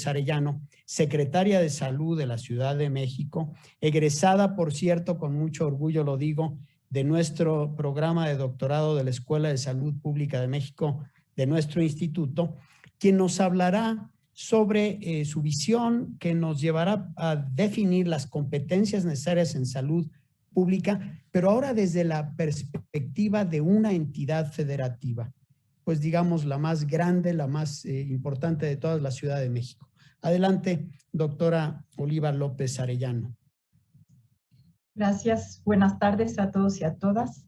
López Arellano, secretaria de Salud de la Ciudad de México, egresada, por cierto, con mucho orgullo lo digo, de nuestro programa de doctorado de la Escuela de Salud Pública de México, de nuestro instituto, quien nos hablará sobre su visión, que nos llevará a definir las competencias necesarias en salud pública, pero ahora desde la perspectiva de una entidad federativa, pues digamos la más grande, la más importante de todas, la Ciudad de México. Adelante, doctora Oliva López Arellano. Gracias. Buenas tardes a todos y a todas.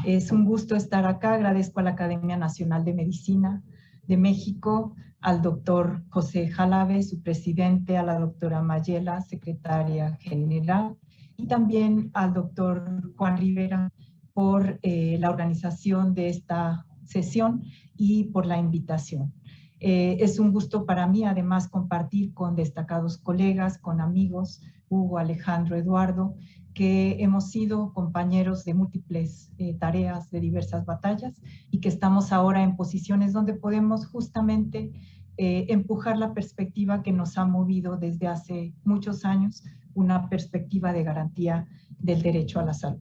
Es un gusto estar acá. Agradezco a la Academia Nacional de Medicina de México, al doctor José Jalave, su presidente, a la doctora Mayela, secretaria general, y también al doctor Juan Rivera por la organización de esta sesión y por la invitación. Es un gusto para mí, además, compartir con destacados colegas, con amigos, Hugo, Alejandro, Eduardo, que hemos sido compañeros de múltiples tareas, de diversas batallas, y que estamos ahora en posiciones donde podemos justamente empujar la perspectiva que nos ha movido desde hace muchos años, una perspectiva de garantía del derecho a la salud.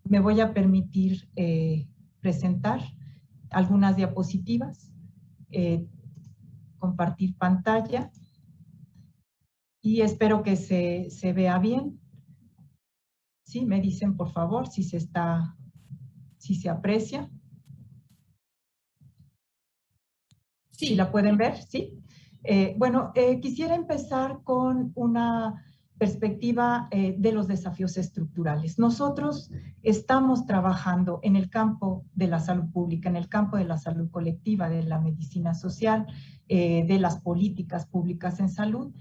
Me voy a permitir presentar algunas diapositivas, compartir pantalla, y espero que se vea bien. Sí, me dicen por favor si se aprecia. Sí. ¿Sí la pueden ver? Sí. Quisiera empezar con una perspectiva de los desafíos estructurales. Nosotros estamos trabajando en el campo de la salud pública, en el campo de la salud colectiva, de la medicina social, de las políticas públicas en salud,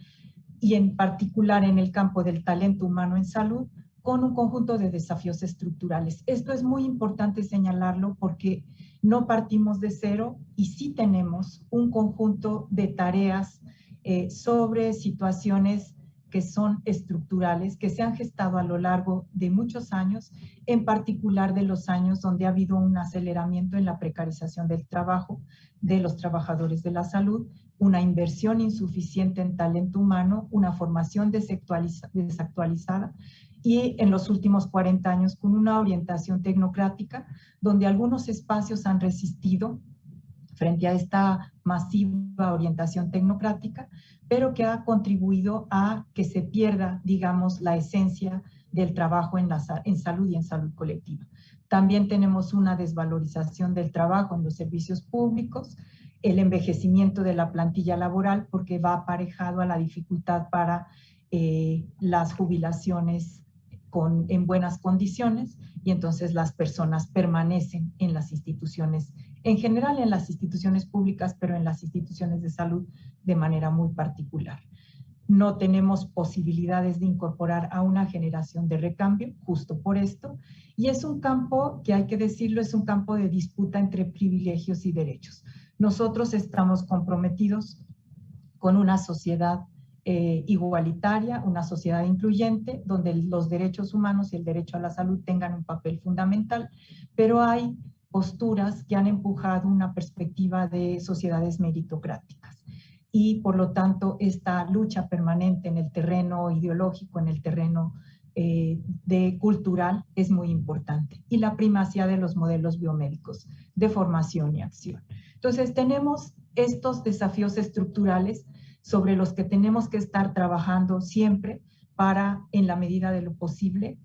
y en particular en el campo del talento humano en salud, con un conjunto de desafíos estructurales. Esto es muy importante señalarlo porque no partimos de cero y sí tenemos un conjunto de tareas sobre situaciones que son estructurales, que se han gestado a lo largo de muchos años, en particular de los años donde ha habido un aceleramiento en la precarización del trabajo de los trabajadores de la salud, una inversión insuficiente en talento humano, una formación desactualizada, y en los últimos 40 años con una orientación tecnocrática donde algunos espacios han resistido frente a esta masiva orientación tecnocrática, pero que ha contribuido a que se pierda, digamos, la esencia del trabajo en salud y en salud colectiva. También tenemos una desvalorización del trabajo en los servicios públicos, el envejecimiento de la plantilla laboral porque va aparejado a la dificultad para las jubilaciones en buenas condiciones, y entonces las personas permanecen en las instituciones, en general en las instituciones públicas, pero en las instituciones de salud de manera muy particular. No tenemos posibilidades de incorporar a una generación de recambio, justo por esto, y es un campo que hay que decirlo, es un campo de disputa entre privilegios y derechos. Nosotros estamos comprometidos con una sociedad igualitaria, una sociedad incluyente, donde los derechos humanos y el derecho a la salud tengan un papel fundamental, pero hay posturas que han empujado una perspectiva de sociedades meritocráticas. Y por lo tanto, esta lucha permanente en el terreno ideológico, en el terreno cultural, es muy importante. Y la primacía de los modelos biomédicos de formación y acción. Entonces, tenemos estos desafíos estructurales sobre los que tenemos que estar trabajando siempre para, en la medida de lo posible,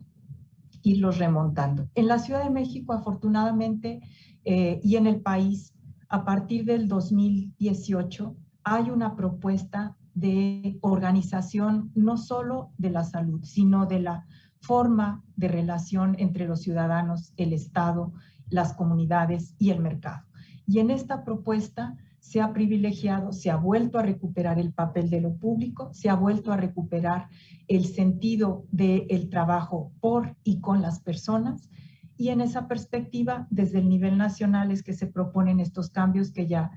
irlos remontando. En la Ciudad de México, afortunadamente, y en el país, a partir del 2018, hay una propuesta de organización no solo de la salud, sino de la forma de relación entre los ciudadanos, el Estado, las comunidades y el mercado. Y en esta propuesta se ha privilegiado, se ha vuelto a recuperar el papel de lo público, se ha vuelto a recuperar el sentido del trabajo por y con las personas, y en esa perspectiva, desde el nivel nacional es que se proponen estos cambios que ya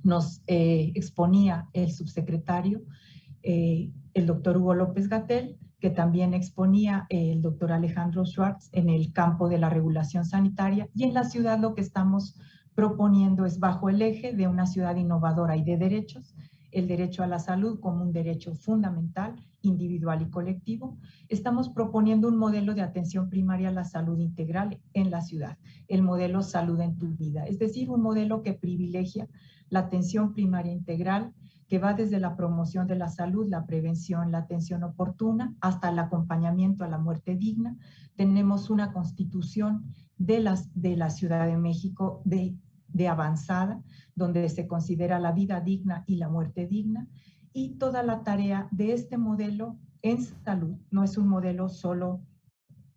nos exponía el subsecretario, el doctor Hugo López-Gatell, que también exponía el doctor Alejandro Schwartz en el campo de la regulación sanitaria, y en la ciudad lo que estamos proponiendo es bajo el eje de una ciudad innovadora y de derechos, el derecho a la salud como un derecho fundamental, individual y colectivo. Estamos proponiendo un modelo de atención primaria a la salud integral en la ciudad, el modelo Salud en tu Vida, es decir, un modelo que privilegia la atención primaria integral, que va desde la promoción de la salud, la prevención, la atención oportuna, hasta el acompañamiento a la muerte digna. Tenemos una constitución de la Ciudad de México de avanzada, donde se considera la vida digna y la muerte digna, y toda la tarea de este modelo en salud no es un modelo solo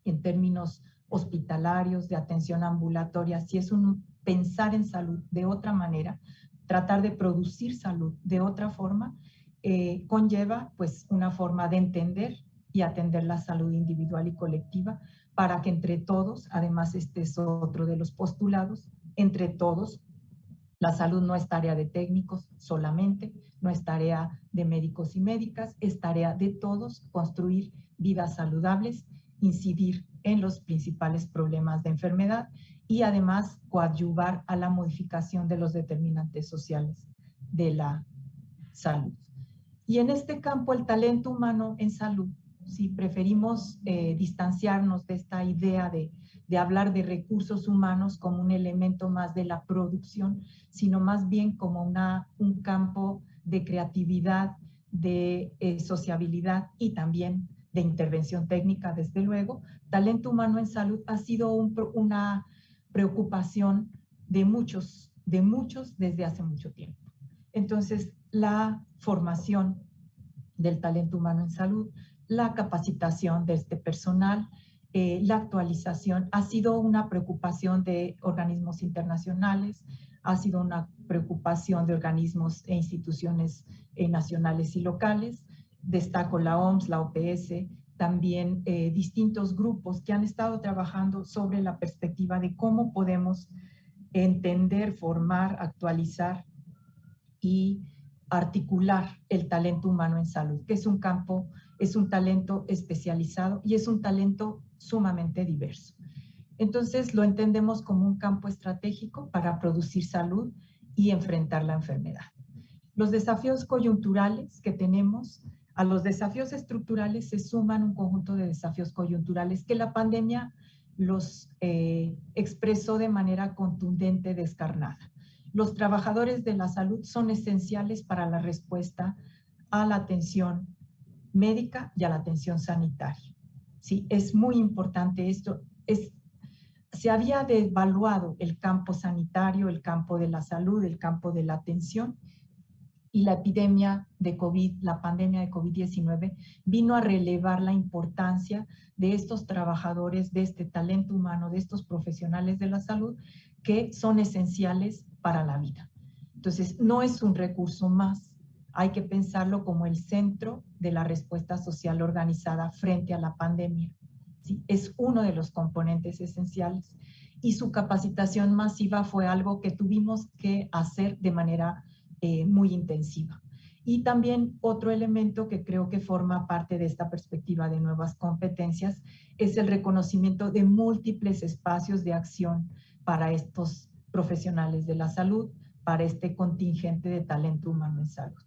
en términos hospitalarios, de atención ambulatoria, si es un pensar en salud de otra manera, tratar de producir salud de otra forma, conlleva pues una forma de entender y atender la salud individual y colectiva para que entre todos, además este es otro de los postulados, entre todos, la salud no es tarea de técnicos solamente, no es tarea de médicos y médicas, es tarea de todos construir vidas saludables, incidir en los principales problemas de enfermedad y además coadyuvar a la modificación de los determinantes sociales de la salud. Y en este campo, el talento humano en salud, si preferimos distanciarnos de esta idea de hablar de recursos humanos como un elemento más de la producción, sino más bien como un campo de creatividad, de sociabilidad y también de intervención técnica, desde luego. Talento humano en salud ha sido una preocupación de muchos desde hace mucho tiempo. Entonces, la formación del talento humano en salud, la capacitación de este personal, la actualización ha sido una preocupación de organismos internacionales, ha sido una preocupación de organismos e instituciones nacionales y locales. Destaco la OMS, la OPS, también distintos grupos que han estado trabajando sobre la perspectiva de cómo podemos entender, formar, actualizar y articular el talento humano en salud, que es un campo, es un talento especializado y es un talento sumamente diverso. Entonces lo entendemos como un campo estratégico para producir salud y enfrentar la enfermedad. Los desafíos coyunturales que tenemos, a los desafíos estructurales se suman un conjunto de desafíos coyunturales que la pandemia los expresó de manera contundente, descarnada. Los trabajadores de la salud son esenciales para la respuesta a la atención médica y a la atención sanitaria. Sí, es muy importante esto. Se había devaluado el campo sanitario, el campo de la salud, el campo de la atención, y la epidemia de COVID, la pandemia de COVID-19, vino a relevar la importancia de estos trabajadores, de este talento humano, de estos profesionales de la salud, que son esenciales para la vida. Entonces, no es un recurso más, hay que pensarlo como el centro de la respuesta social organizada frente a la pandemia. ¿Sí? Es uno de los componentes esenciales y su capacitación masiva fue algo que tuvimos que hacer de manera muy intensiva. Y también otro elemento que creo que forma parte de esta perspectiva de nuevas competencias es el reconocimiento de múltiples espacios de acción para estos profesionales de la salud, para este contingente de talento humano en salud.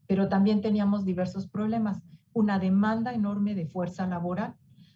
Pero también teníamos diversos problemas, una demanda enorme de fuerza laboral,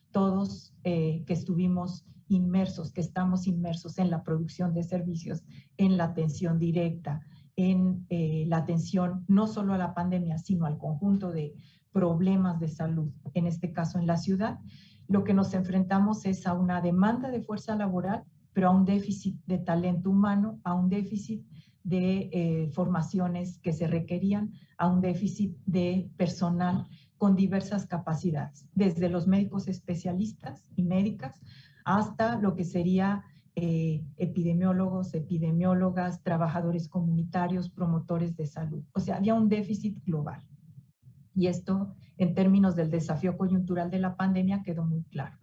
todos que estuvimos inmersos, que estamos inmersos en la producción de servicios, en la atención directa, en la atención no solo a la pandemia, sino al conjunto de problemas de salud, en este caso en la ciudad, lo que nos enfrentamos es a una demanda de fuerza laboral, pero a un déficit de talento humano, a un déficit de formaciones que se requerían, a un déficit de personal con diversas capacidades, desde los médicos especialistas y médicas hasta lo que sería epidemiólogos, epidemiólogas, trabajadores comunitarios, promotores de salud. O sea, había un déficit global. Y esto, en términos del desafío coyuntural de la pandemia, quedó muy claro.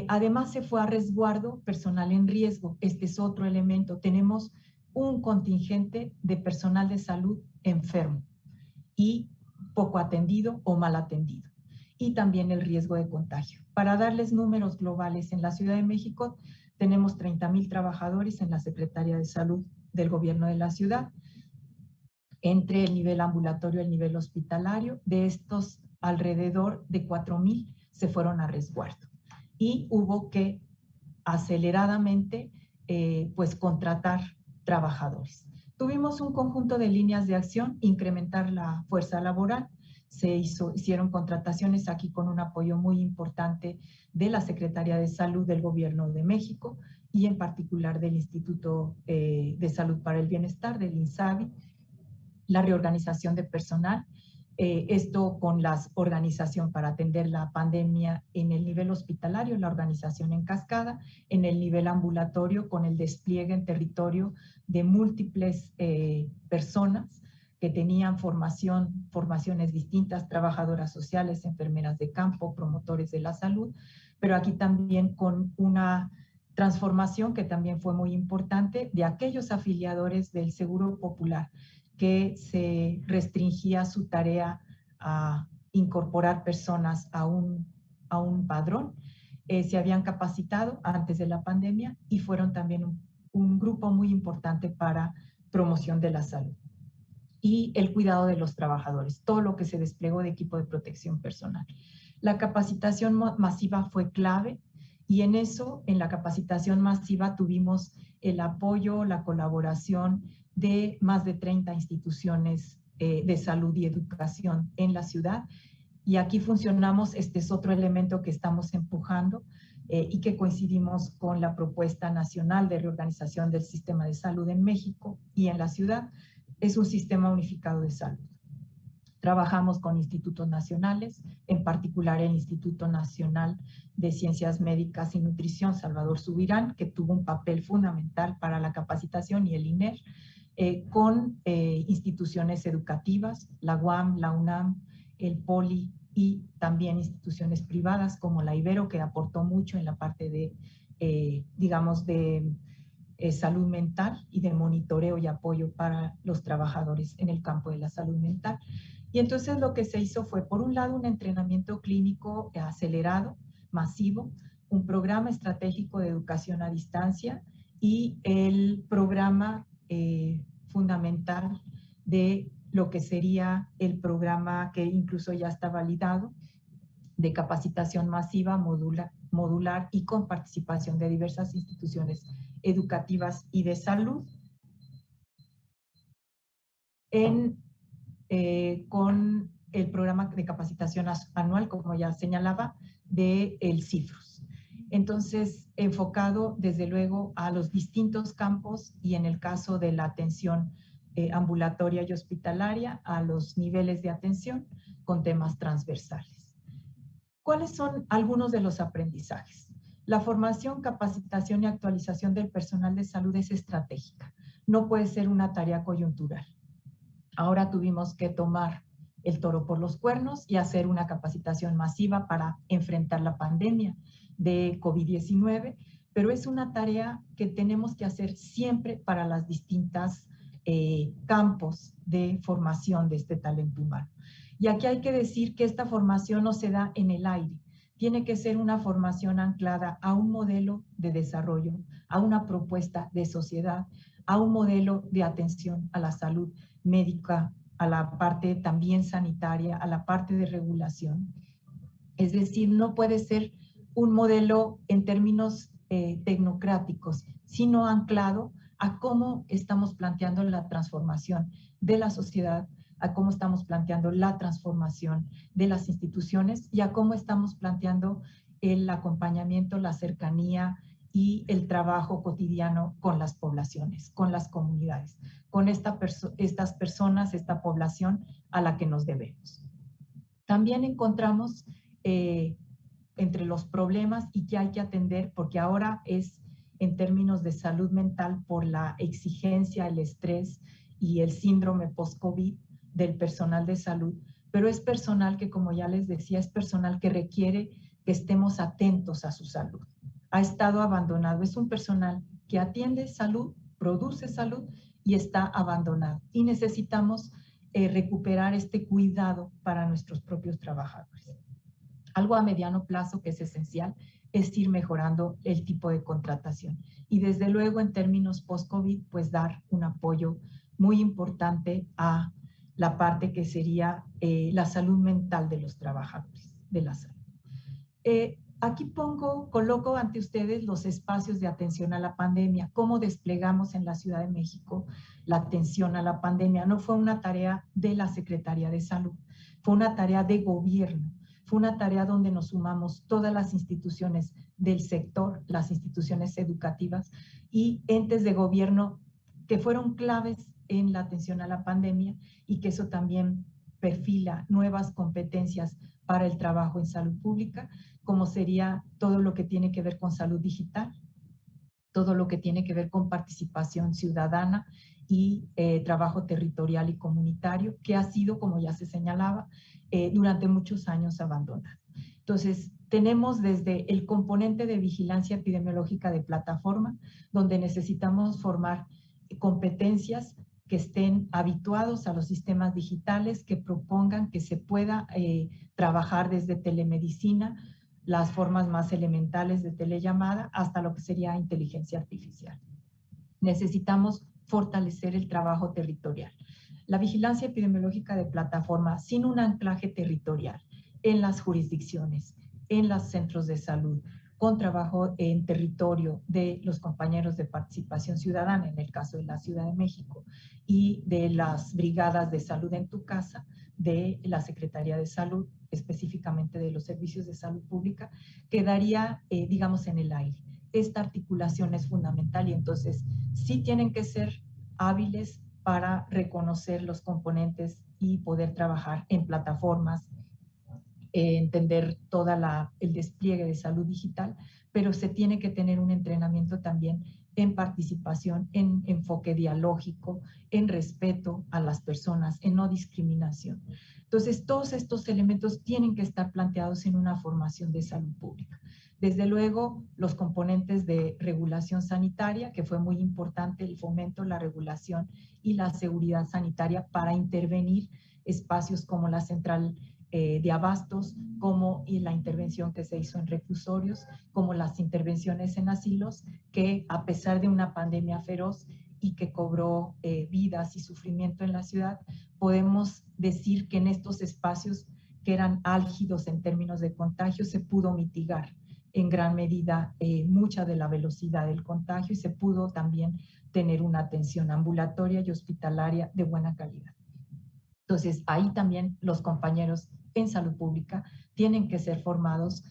Además, se fue a resguardo personal en riesgo. Este es otro elemento. Tenemos un contingente de personal de salud enfermo y poco atendido o mal atendido. Y también el riesgo de contagio. Para darles números globales, en la Ciudad de México tenemos 30,000 trabajadores en la Secretaría de Salud del Gobierno de la ciudad. entre el nivel ambulatorio y el nivel hospitalario. De estos, alrededor de 4,000 se fueron a resguardo. Y hubo que aceleradamente pues contratar trabajadores. Tuvimos un conjunto de líneas de acción: incrementar la fuerza laboral. Se hicieron contrataciones aquí con un apoyo muy importante de la Secretaría de Salud del Gobierno de México y en particular del Instituto de Salud para el Bienestar, del INSABI. La reorganización de personal, esto con la organización para atender la pandemia en el nivel hospitalario, la organización en cascada, en el nivel ambulatorio con el despliegue en territorio de múltiples personas que tenían formaciones distintas, trabajadoras sociales, enfermeras de campo, promotores de la salud, pero aquí también con una transformación que también fue muy importante de aquellos afiliadores del Seguro Popular, que se restringía su tarea a incorporar personas a un padrón. Se habían capacitado antes de la pandemia y fueron también un grupo muy importante para promoción de la salud y el cuidado de los trabajadores, todo lo que se desplegó de equipo de protección personal. La capacitación masiva fue clave y en eso, en la capacitación masiva, tuvimos el apoyo, la colaboración de más de 30 instituciones de salud y educación en la ciudad. Y aquí funcionamos, este es otro elemento que estamos empujando y que coincidimos con la propuesta nacional de reorganización del sistema de salud en México y en la ciudad. Es un sistema unificado de salud. Trabajamos con institutos nacionales, en particular el Instituto Nacional de Ciencias Médicas y Nutrición, Salvador Subirán, que tuvo un papel fundamental para la capacitación, y el INER, con instituciones educativas, la UAM, la UNAM, el POLI y también instituciones privadas como la Ibero, que aportó mucho en la parte de, digamos, de salud mental y de monitoreo y apoyo para los trabajadores en el campo de la salud mental. Y entonces lo que se hizo fue, por un lado, un entrenamiento clínico acelerado, masivo, un programa estratégico de educación a distancia y el programa fundamental de lo que sería el programa que incluso ya está validado de capacitación masiva, modular y con participación de diversas instituciones educativas y de salud con el programa de capacitación anual, como ya señalaba, de el CIFRUS. Entonces, enfocado desde luego a los distintos campos y en el caso de la atención ambulatoria y hospitalaria, a los niveles de atención con temas transversales. ¿Cuáles son algunos de los aprendizajes? La formación, capacitación y actualización del personal de salud es estratégica. No puede ser una tarea coyuntural. Ahora tuvimos que tomar el toro por los cuernos y hacer una capacitación masiva para enfrentar la pandemia de COVID-19, pero es una tarea que tenemos que hacer siempre para las distintas campos de formación de este talento humano. Y aquí hay que decir que esta formación no se da en el aire. Tiene que ser una formación anclada a un modelo de desarrollo, a una propuesta de sociedad, a un modelo de atención a la salud médica, a la parte también sanitaria, a la parte de regulación. Es decir, no puede ser un modelo en términos tecnocráticos, sino anclado a cómo estamos planteando la transformación de la sociedad, a cómo estamos planteando la transformación de las instituciones y a cómo estamos planteando el acompañamiento, la cercanía y el trabajo cotidiano con las poblaciones, con las comunidades, con estas personas, esta población a la que nos debemos. También encontramos entre los problemas y que hay que atender, porque ahora es en términos de salud mental por la exigencia, el estrés y el síndrome post-COVID del personal de salud, pero es personal que, como ya les decía, es personal que requiere que estemos atentos a su salud. Ha estado abandonado, es un personal que atiende salud, produce salud y está abandonado. Y necesitamos recuperar este cuidado para nuestros propios trabajadores. Algo a mediano plazo que es esencial es ir mejorando el tipo de contratación. Y desde luego en términos post-COVID, pues dar un apoyo muy importante a la parte que sería la salud mental de los trabajadores de la salud. Aquí coloco ante ustedes los espacios de atención a la pandemia, cómo desplegamos en la Ciudad de México la atención a la pandemia. No fue una tarea de la Secretaría de Salud, fue una tarea de gobierno, fue una tarea donde nos sumamos todas las instituciones del sector, las instituciones educativas y entes de gobierno que fueron claves en la atención a la pandemia y que eso también perfila nuevas competencias para el trabajo en salud pública, como sería todo lo que tiene que ver con salud digital, todo lo que tiene que ver con participación ciudadana y trabajo territorial y comunitario, que ha sido, como ya se señalaba, durante muchos años abandonado. Entonces, tenemos desde el componente de vigilancia epidemiológica de plataforma, donde necesitamos formar competencias que estén habituados a los sistemas digitales, que propongan que se pueda trabajar desde telemedicina, las formas más elementales de telellamada, hasta lo que sería inteligencia artificial. Necesitamos fortalecer el trabajo territorial. La vigilancia epidemiológica de plataforma sin un anclaje territorial en las jurisdicciones, en los centros de salud, con trabajo en territorio de los compañeros de participación ciudadana, en el caso de la Ciudad de México, y de las brigadas de salud en tu casa, de la Secretaría de Salud, específicamente de los servicios de salud pública, quedaría, digamos, en el aire. Esta articulación es fundamental y entonces sí tienen que ser hábiles para reconocer los componentes y poder trabajar en plataformas, entender todo el despliegue de salud digital, pero se tiene que tener un entrenamiento también en participación, en enfoque dialógico, en respeto a las personas, en no discriminación. Entonces, todos estos elementos tienen que estar planteados en una formación de salud pública. Desde luego, los componentes de regulación sanitaria, que fue muy importante el fomento, la regulación y la seguridad sanitaria para intervenir espacios como la central de abastos, como y la intervención que se hizo en reclusorios, como las intervenciones en asilos, que a pesar de una pandemia feroz y que cobró vidas y sufrimiento en la ciudad, podemos decir que en estos espacios que eran álgidos en términos de contagio, se pudo mitigar en gran medida mucha de la velocidad del contagio y se pudo también tener una atención ambulatoria y hospitalaria de buena calidad. Entonces, ahí también los compañeros en salud pública tienen que ser formados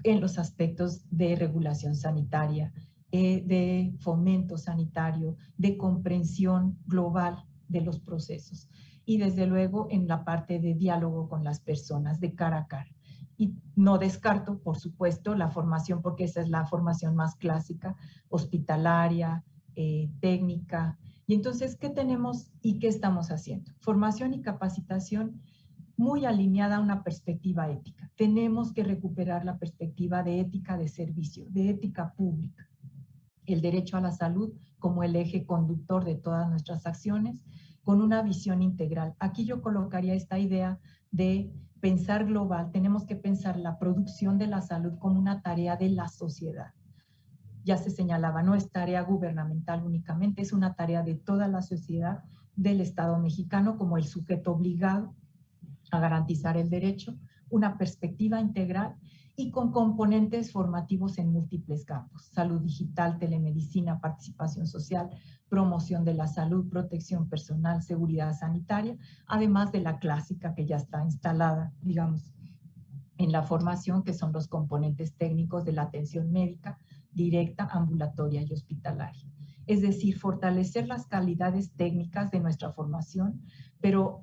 en los aspectos de regulación sanitaria, de fomento sanitario, de comprensión global de los procesos y desde luego en la parte de diálogo con las personas de cara a cara. Y no descarto, por supuesto, la formación, porque esa es la formación más clásica, hospitalaria, técnica. Y entonces, ¿qué tenemos y qué estamos haciendo? Formación y capacitación muy alineada a una perspectiva ética. Tenemos que recuperar la perspectiva de ética de servicio, de ética pública. El derecho a la salud como el eje conductor de todas nuestras acciones, con una visión integral. Aquí yo colocaría esta idea de pensar global. Tenemos que pensar la producción de la salud como una tarea de la sociedad. Ya se señalaba, no es tarea gubernamental únicamente, es una tarea de toda la sociedad, del Estado mexicano como el sujeto obligado a garantizar el derecho, una perspectiva integral y con componentes formativos en múltiples campos: salud digital, telemedicina, participación social, promoción de la salud, protección personal, seguridad sanitaria, además de la clásica que ya está instalada, digamos, en la formación, que son los componentes técnicos de la atención médica directa, ambulatoria y hospitalaria. Es decir, fortalecer las calidades técnicas de nuestra formación, pero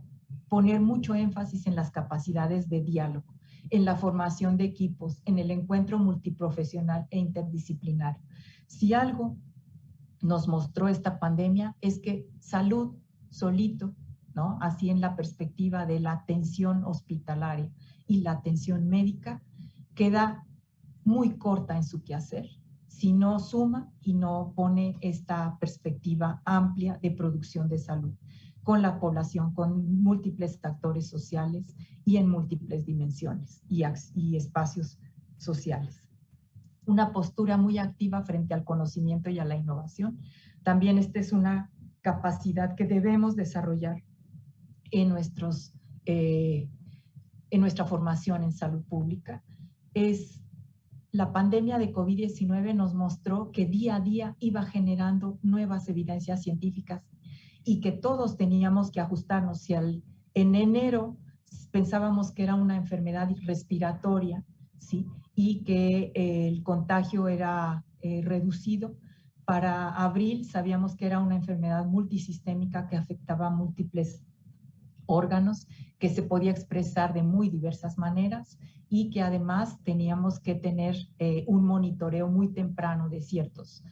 poner mucho énfasis en las capacidades de diálogo, en la formación de equipos, en el encuentro multiprofesional e interdisciplinario. Si algo nos mostró esta pandemia es que salud solito, ¿no? Así en la perspectiva de la atención hospitalaria y la atención médica, queda muy corta en su quehacer si no suma y no pone esta perspectiva amplia de producción de salud con la población, con múltiples actores sociales y en múltiples dimensiones y espacios sociales. Una postura muy activa frente al conocimiento y a la innovación. También esta es una capacidad que debemos desarrollar en, en nuestra formación en salud pública. La pandemia de COVID-19 nos mostró que día a día iba generando nuevas evidencias científicas y que todos teníamos que ajustarnos. Si en enero pensábamos que era una enfermedad respiratoria, ¿sí?, y que el contagio era reducido, para abril sabíamos que era una enfermedad multisistémica que afectaba a múltiples órganos, que se podía expresar de muy diversas maneras y que además teníamos que tener un monitoreo muy temprano de ciertos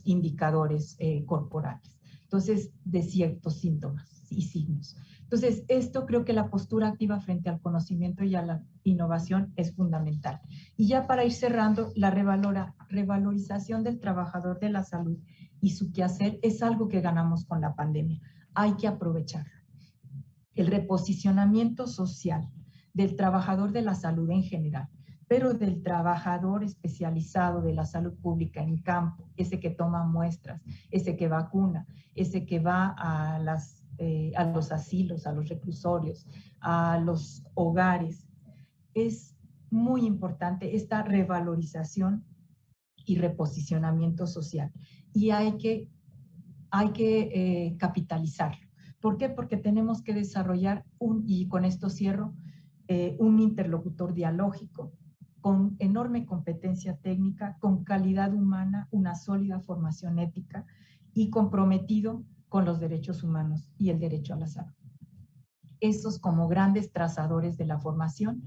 indicadores corporales. Entonces, de ciertos síntomas y signos. Entonces, esto creo que la postura activa frente al conocimiento y a la innovación es fundamental. Y ya para ir cerrando, la revalorización del trabajador de la salud y su quehacer es algo que ganamos con la pandemia. Hay que aprovecharlo. El reposicionamiento social del trabajador de la salud en general, pero del trabajador especializado de la salud pública en campo, ese que toma muestras, ese que vacuna, ese que va a los asilos, a los reclusorios, a los hogares. Es muy importante esta revalorización y reposicionamiento social y hay que capitalizarlo. ¿Por qué? Porque tenemos que desarrollar y con esto cierro, un interlocutor dialógico con enorme competencia técnica, con calidad humana, una sólida formación ética y comprometido con los derechos humanos y el derecho a la salud. Esos como grandes trazadores de la formación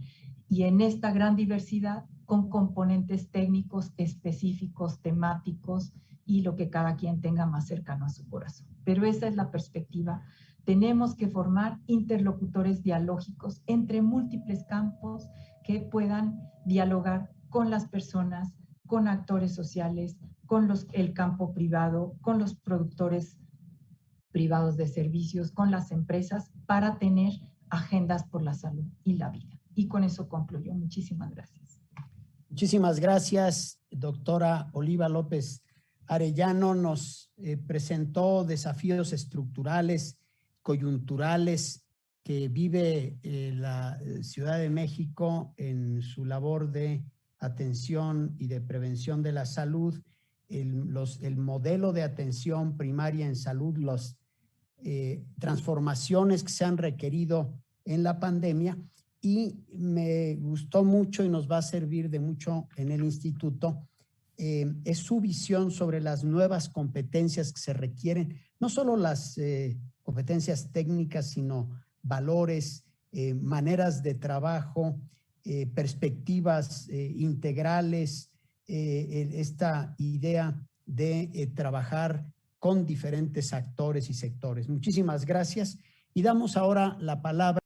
y en esta gran diversidad con componentes técnicos específicos, temáticos y lo que cada quien tenga más cercano a su corazón. Pero esa es la perspectiva. Tenemos que formar interlocutores dialógicos entre múltiples campos que puedan dialogar con las personas, con actores sociales, con el campo privado, con los productores privados de servicios, con las empresas, para tener agendas por la salud y la vida. Y con eso concluyo. Muchísimas gracias. Muchísimas gracias, doctora Oliva López Arellano. Nos presentó desafíos estructurales, coyunturales que vive la Ciudad de México en su labor de atención y de prevención de la salud, el modelo de atención primaria en salud, las transformaciones que se han requerido en la pandemia, y me gustó mucho y nos va a servir de mucho en el instituto, es su visión sobre las nuevas competencias que se requieren, no solo las competencias técnicas, sino valores, maneras de trabajo, perspectivas integrales, esta idea de trabajar con diferentes actores y sectores. Muchísimas gracias y damos ahora la palabra